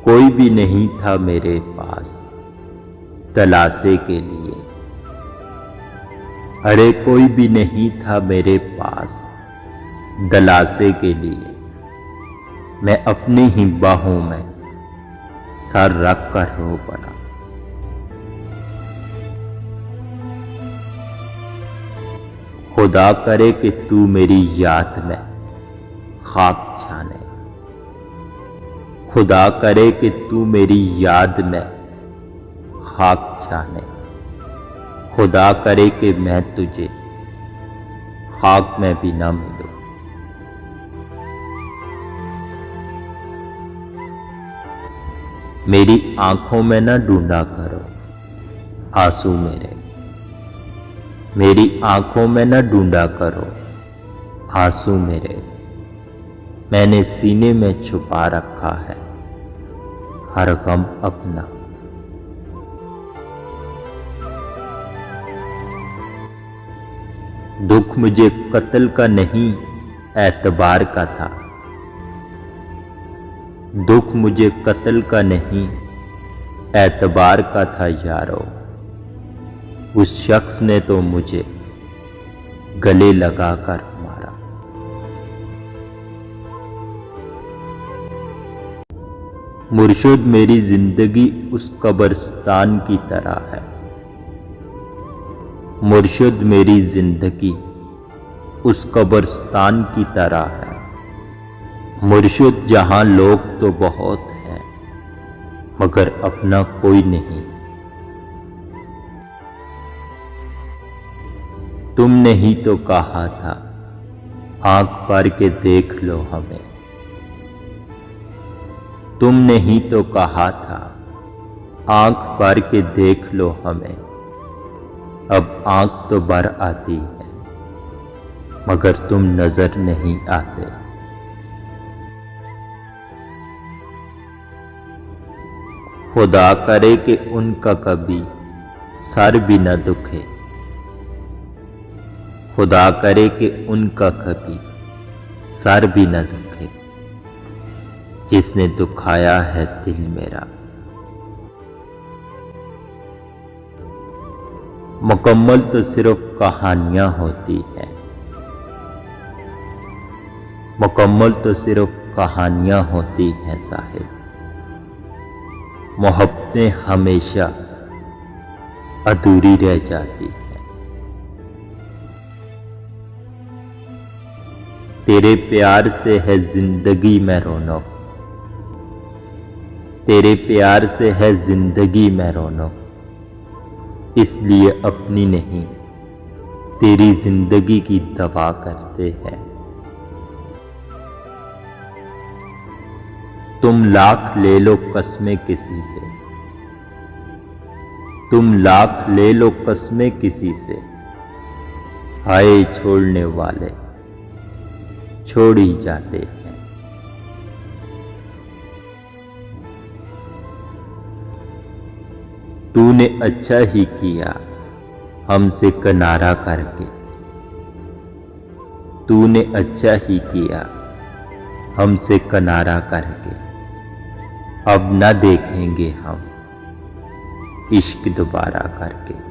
कोई भी नहीं था मेरे पास तलाशे के लिए। अरे कोई भी नहीं था मेरे पास दलासे के लिए। मैं अपनी ही बाहों में सर रख कर रो पड़ा। खुदा करे कि तू मेरी याद में खाक छाने। खुदा करे कि तू मेरी याद में खाक छाने। खुदा करे कि मैं तुझे खाक में भी ना मिलूं। मेरी आंखों में न ढूंढा करो आंसू मेरे। मेरी आंखों में न ढूंढा करो आंसू मेरे। मैंने सीने में छुपा रखा है हर गम अपना। दुख मुझे कत्ल का नहीं एतबार का था। दुख मुझे कत्ल का नहीं एतबार का था यारो। उस शख्स ने तो मुझे गले लगाकर मारा। मुर्शिद मेरी जिंदगी उस कब्रिस्तान की तरह है। मुर्शिद मेरी जिंदगी उस कब्रिस्तान की तरह है। मुर्शिद जहां लोग तो बहुत हैं मगर अपना कोई नहीं। तुमने ही तो कहा था आंख भर के देख लो हमें। तुमने ही तो कहा था आंख भर के देख लो हमें। अब आंख तो भर आती है मगर तुम नजर नहीं आते। खुदा करे कि उनका कभी सर भी न दुखे। खुदा करे कि उनका कभी सर भी न दुखे जिसने दुखाया है दिल मेरा। मुकम्मल तो सिर्फ कहानियां होती हैं। मुकम्मल तो सिर्फ कहानियां होती हैं साहिब। मोहब्बतें हमेशा अधूरी रह जाती हैं। तेरे प्यार से है जिंदगी में रौनक। तेरे प्यार से है जिंदगी में रौनक। इसलिए अपनी नहीं तेरी जिंदगी की दवा करते हैं। तुम लाख ले लो कसमें किसी से। तुम लाख ले लो कसमें किसी से। हाय छोड़ने वाले छोड़ ही जाते हैं। तूने अच्छा ही किया हमसे किनारा करके। तूने अच्छा ही किया हमसे किनारा करके। अब न देखेंगे हम इश्क दोबारा करके।